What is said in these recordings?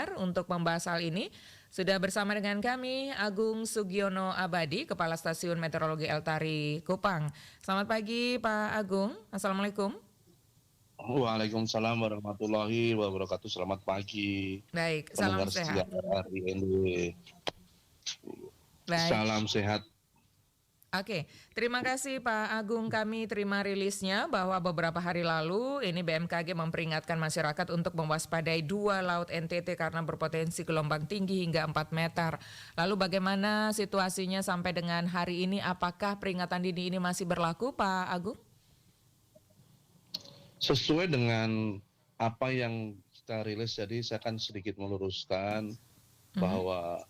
pendengar untuk membahas hal ini. Sudah bersama dengan kami Agung Sugiono Abadi, Kepala Stasiun Meteorologi Eltari Kupang. Selamat pagi Pak Agung, Assalamualaikum. Waalaikumsalam warahmatullahi wabarakatuh. Selamat pagi Baik, salam pendengar sehat. setia RIND. Baik. Salam sehat. Oke, terima kasih Pak Agung. Kami terima rilisnya bahwa beberapa hari lalu ini BMKG memperingatkan masyarakat untuk mewaspadai 2 laut NTT karena berpotensi gelombang tinggi hingga 4 meter. Lalu bagaimana situasinya sampai dengan hari ini? Apakah peringatan dini ini masih berlaku Pak Agung? Sesuai dengan apa yang kita rilis, jadi saya akan sedikit meluruskan bahwa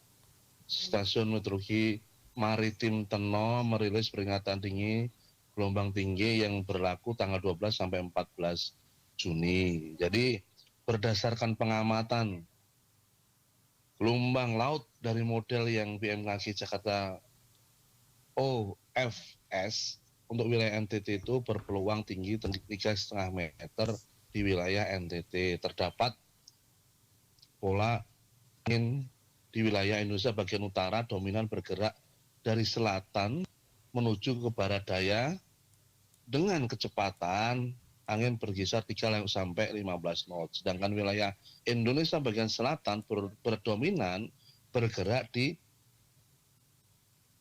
Stasiun Meteorologi Maritim Teno merilis peringatan tinggi gelombang tinggi yang berlaku tanggal 12 sampai 14 Juni. Jadi berdasarkan pengamatan gelombang laut dari model yang BMKG Jakarta OFS untuk wilayah NTT itu berpeluang tinggi 3,5 meter di wilayah NTT. Terdapat pola angin di wilayah Indonesia bagian utara dominan bergerak dari selatan menuju ke barat daya dengan kecepatan angin berkisar 3 sampai 15 knot. Sedangkan wilayah Indonesia bagian selatan berdominan bergerak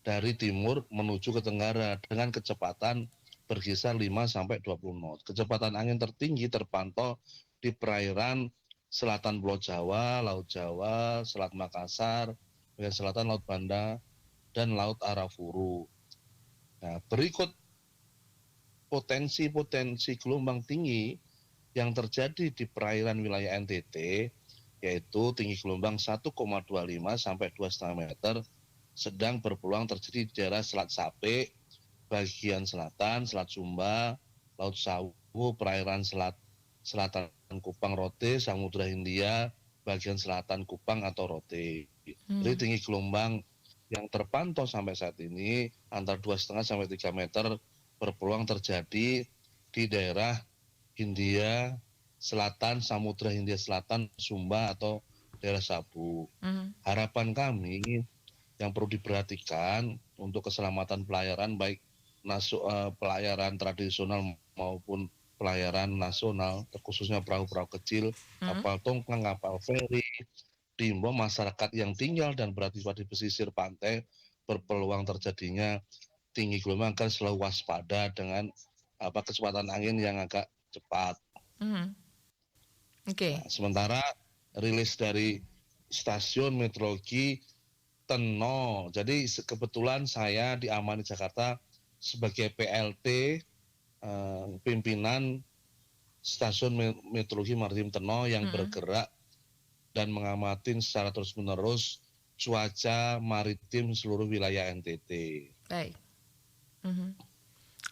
dari timur menuju ke tenggara dengan kecepatan berkisar 5 sampai 20 knot. Kecepatan angin tertinggi terpantau di perairan selatan Pulau Jawa, Laut Jawa, Selat Makassar, bagian selatan Laut Banda, dan Laut Arafuru. Nah, berikut potensi gelombang tinggi yang terjadi di perairan wilayah NTT, yaitu tinggi gelombang 1,25 sampai 2,5 meter, sedang berpeluang terjadi di daerah Selat Sape, bagian selatan, Selat Sumba, Laut Sawu, perairan selatan Kupang Rote, Samudra Hindia, bagian selatan Kupang atau Rote. Jadi tinggi gelombang yang terpantau sampai saat ini antara 2,5 sampai 3 meter berpeluang terjadi di daerah Hindia Selatan, Samudra Hindia Selatan, Sumba atau daerah Sabu. Harapan kami yang perlu diperhatikan untuk keselamatan pelayaran baik pelayaran tradisional maupun pelayaran nasional, khususnya perahu-perahu kecil, kapal tongkang, kapal feri, diimbau masyarakat yang tinggal dan beraktivitas di pesisir pantai berpeluang terjadinya tinggi gelombang akan selalu waspada dengan kecepatan angin yang agak cepat. Nah, sementara rilis dari Stasiun Meteorologi Teno, jadi kebetulan saya diamani Jakarta sebagai PLT pimpinan Stasiun Meteorologi Maritim Teno yang bergerak dan mengamati secara terus-menerus cuaca maritim seluruh wilayah NTT. Baik.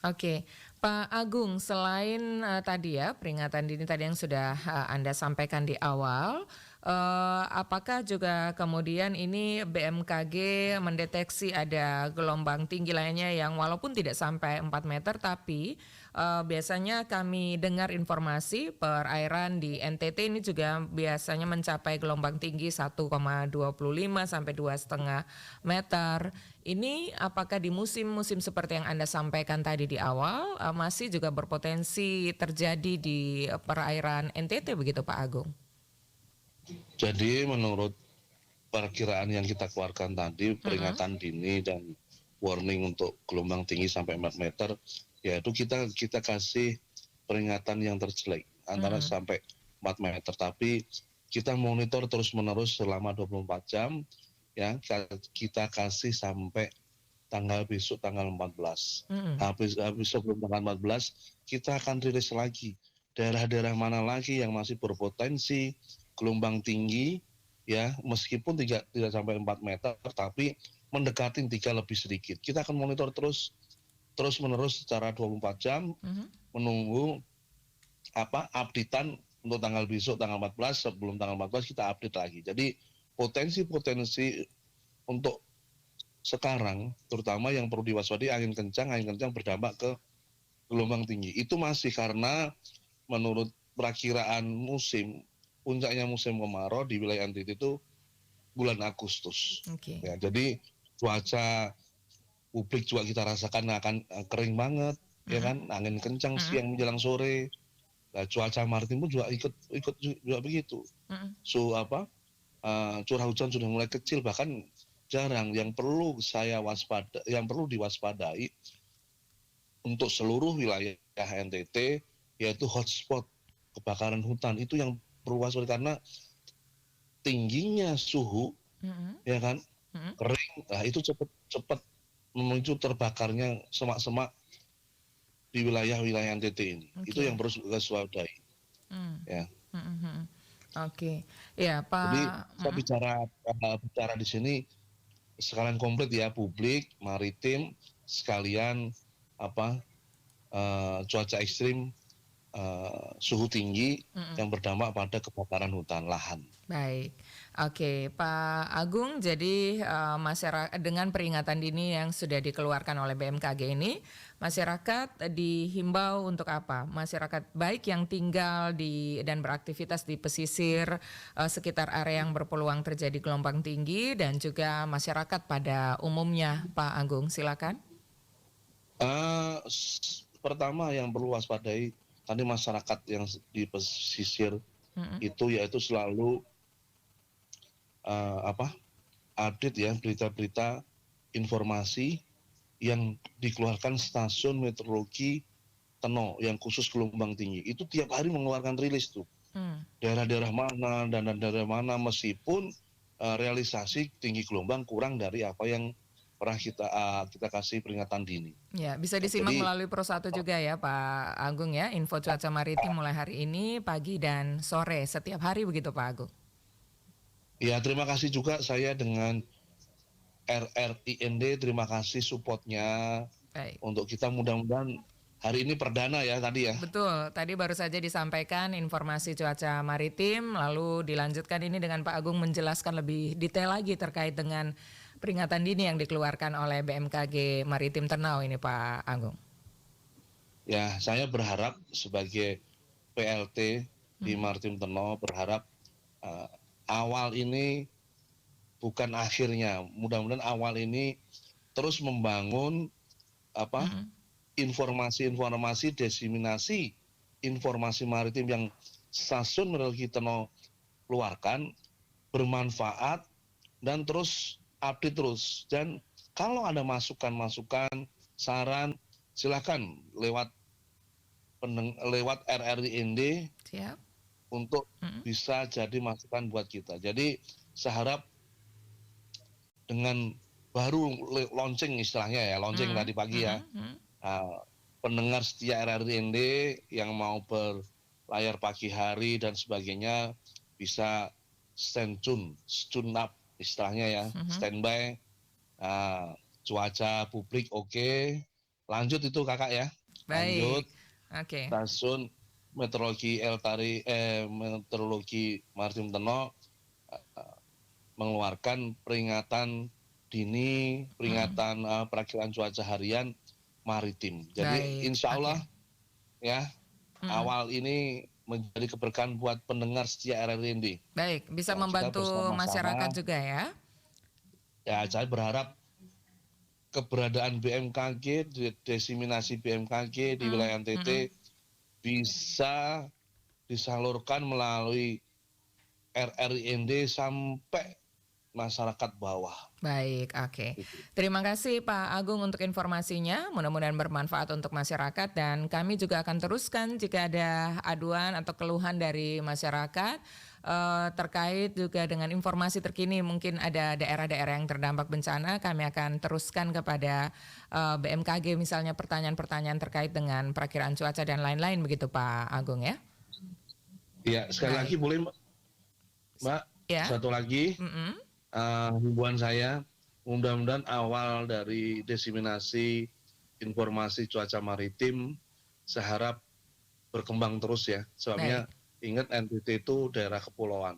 Oke, Pak Agung, selain tadi ya peringatan dini tadi yang sudah Anda sampaikan di awal, apakah juga kemudian ini BMKG mendeteksi ada gelombang tinggi lainnya yang walaupun tidak sampai 4 meter tapi biasanya kami dengar informasi perairan di NTT ini juga biasanya mencapai gelombang tinggi 1,25 sampai 2,5 meter. Ini apakah di musim-musim seperti yang Anda sampaikan tadi di awal masih juga berpotensi terjadi di perairan NTT begitu Pak Agung? Jadi menurut perkiraan yang kita keluarkan tadi, peringatan dini dan warning untuk gelombang tinggi sampai 4 meter, yaitu kita kasih peringatan yang terjelek antara sampai 4 meter, tapi kita monitor terus-menerus selama 24 jam, ya kita kasih sampai besok tanggal 14. Habis sebelum tanggal 14 kita akan rilis lagi daerah-daerah mana lagi yang masih berpotensi gelombang tinggi, ya meskipun tidak sampai 4 meter tapi mendekati 3 lebih sedikit. Kita akan monitor terus-menerus secara 24 jam menunggu updatean untuk tanggal besok tanggal 14. Sebelum tanggal 14 kita update lagi. Jadi potensi untuk sekarang terutama yang perlu diwaspadai angin kencang berdampak ke gelombang tinggi. Itu masih karena menurut perakiraan musim puncaknya musim kemarau di wilayah NTT itu bulan Agustus. Oke. Ya, jadi cuaca publik juga kita rasakan akan kering banget, ya Mhm. kan, angin kencang Mhm. siang menjelang sore. Nah, cuaca maritim pun juga ikut juga begitu. Mhm. Curah hujan sudah mulai kecil, bahkan jarang. Yang perlu diwaspadai untuk seluruh wilayah NTT yaitu hotspot kebakaran hutan, itu yang perlu waspada karena tingginya suhu, Mhm. ya kan, Mhm. kering, nah itu cepat memicu terbakarnya semak-semak di wilayah-wilayah NTT ini. Itu yang Oke. perlu kita waspadai, Mmm. ya. Mhm mhm. Oke. Iya, Jadi Pak, saya mhm. bicara di sini sekalian komplit ya, publik, maritim, sekalian apa, cuaca ekstrim, suhu tinggi Mhm. yang berdampak pada kebakaran hutan lahan. Baik. Oke, Pak Agung, jadi, dengan peringatan dini yang sudah dikeluarkan oleh BMKG ini, masyarakat dihimbau untuk apa? Masyarakat baik yang tinggal dan beraktivitas di pesisir, sekitar area yang berpeluang terjadi gelombang tinggi dan juga masyarakat pada umumnya, Pak Agung, silakan. Pertama yang perlu waspadai, tadi masyarakat yang di pesisir Mhm. itu yaitu selalu, apa, update ya berita-berita, informasi yang dikeluarkan Stasiun Meteorologi Teno yang khusus gelombang tinggi. Itu tiap hari mengeluarkan rilis tuh, Mmm. daerah-daerah mana dan daerah mana, meskipun, realisasi tinggi gelombang kurang dari apa yang pernah kita kasih peringatan dini. Ya, bisa Ya disimak jadi melalui Pro1 juga ya Pak Agung ya, info cuaca maritim mulai hari ini pagi dan sore setiap hari begitu Pak Agung? ya terima kasih juga saya dengan RRIND, terima kasih support-nya Baik. untuk kita, mudah-mudahan hari ini perdana ya tadi ya. Betul, tadi baru saja disampaikan informasi cuaca maritim, lalu dilanjutkan ini dengan Pak Agung menjelaskan lebih detail lagi terkait dengan peringatan dini yang dikeluarkan oleh BMKG Maritim Ternau ini Pak Agung. Ya, saya berharap sebagai PLT di Mhm. Maritim Teno berharap, awal ini bukan akhirnya. Mudah-mudahan awal ini terus membangun apa, Mhm. informasi-informasi, diseminasi informasi maritim yang Stasiun Meteorologi Teno keluarkan bermanfaat dan terus update terus. Dan kalau ada masukan-masukan, saran, silakan lewat RRIND Siap. untuk Mhm. bisa jadi masukan buat kita. Jadi saya harap dengan baru launching istilahnya ya, launching Mhm. tadi pagi ya, Mhm. Mhm. pendengar setia RRIND yang mau berlayar pagi hari dan sebagainya bisa tune up istilahnya ya, Mhm. standby, cuaca publik oke, lanjut itu kakak ya, lanjut Baik. Oke. Stasiun Meteorologi Maritim Teno mengeluarkan peringatan dini, Mhm. peringatan perakiraan cuaca harian maritim. Jadi Baik, insya oke. Allah ya, Mhm. awal ini menjadi keberkahan buat pendengar setia RRIND. Baik, bisa Ya, kita membantu masyarakat bersama-sama, juga ya? ya saya berharap keberadaan BMKG, diseminasi BMKG di Mmm. wilayah NTT Mhm. bisa disalurkan melalui RRIND sampai masyarakat bawah. Baik, oke. Gitu. Terima kasih Pak Agung untuk informasinya, mudah-mudahan bermanfaat untuk masyarakat dan kami juga akan teruskan jika ada aduan atau keluhan dari masyarakat, terkait juga dengan informasi terkini mungkin ada daerah-daerah yang terdampak bencana, kami akan teruskan kepada, BMKG misalnya pertanyaan-pertanyaan terkait dengan perakiraan cuaca dan lain-lain begitu Pak Agung ya? Ya, sekali lagi Baik. boleh Mbak, Ya? satu lagi, Mhm. himbauan saya, mudah-mudahan awal dari diseminasi informasi cuaca maritim, saya harap berkembang terus ya. Sebabnya Baik. ingat NTT itu daerah kepulauan.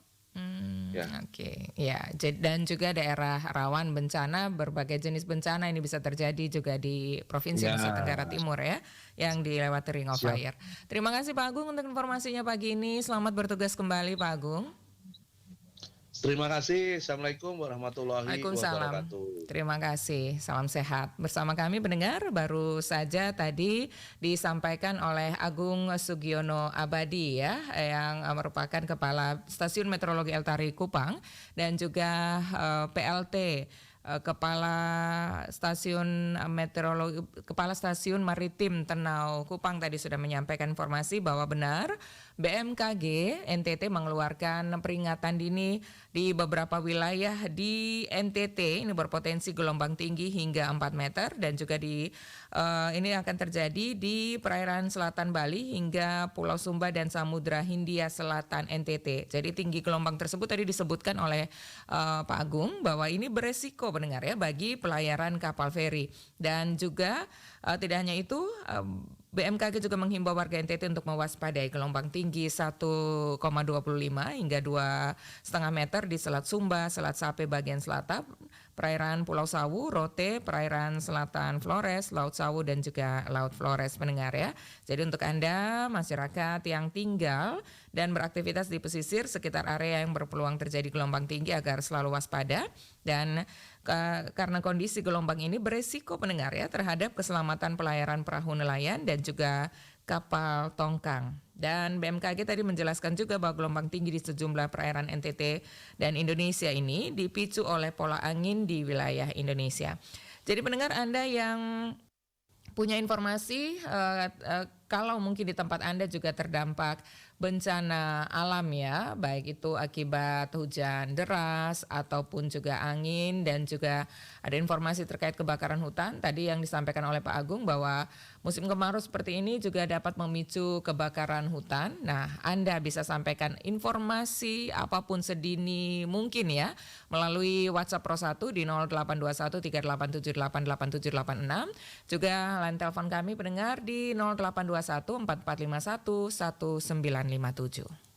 Ya, Oke. Ya, dan juga daerah rawan bencana, berbagai jenis bencana ini bisa terjadi juga di Provinsi ya, Nusa Tenggara Timur ya, yang dilewati Ring of siap. Fire. Terima kasih Pak Agung untuk informasinya pagi ini. Selamat bertugas kembali Pak Agung. Terima kasih. Assalamualaikum warahmatullahi Waalaikumsalam. wabarakatuh. Terima kasih. Salam sehat. Bersama kami pendengar baru saja tadi disampaikan oleh Agung Sugiono Abadi ya, yang merupakan Kepala Stasiun Meteorologi Eltari Kupang, dan juga PLT Kepala Stasiun Meteorologi, Kepala Stasiun Maritim Tenau Kupang tadi sudah menyampaikan informasi bahwa benar BMKG NTT mengeluarkan peringatan dini di beberapa wilayah di NTT ini berpotensi gelombang tinggi hingga 4 meter, dan juga ini akan terjadi di perairan selatan Bali hingga Pulau Sumba dan Samudra Hindia Selatan NTT. Jadi tinggi gelombang tersebut tadi disebutkan oleh Pak Agung bahwa ini beresiko pendengar ya bagi pelayaran kapal feri, dan juga tidak hanya itu, BMKG juga menghimbau warga NTT untuk mewaspadai gelombang tinggi 1,25 hingga 2,5 meter di Selat Sumba, Selat Sape bagian selatan, perairan Pulau Sawu, Rote, perairan selatan Flores, Laut Sawu, dan juga Laut Flores pendengar ya. Jadi untuk Anda masyarakat yang tinggal dan beraktivitas di pesisir sekitar area yang berpeluang terjadi gelombang tinggi agar selalu waspada, dan karena kondisi gelombang ini beresiko pendengar ya terhadap keselamatan pelayaran perahu nelayan dan juga kapal tongkang. Dan BMKG tadi menjelaskan juga bahwa gelombang tinggi di sejumlah perairan NTT dan Indonesia ini dipicu oleh pola angin di wilayah Indonesia. Jadi pendengar Anda yang punya informasi, kalau mungkin di tempat Anda juga terdampak bencana alam ya, baik itu akibat hujan deras ataupun juga angin, dan juga ada informasi terkait kebakaran hutan tadi yang disampaikan oleh Pak Agung bahwa musim kemarau seperti ini juga dapat memicu kebakaran hutan. Nah, Anda bisa sampaikan informasi apapun sedini mungkin ya melalui WhatsApp Pro 1 di 0821 387888786, juga line telepon kami pendengar di 0821 4451 1957.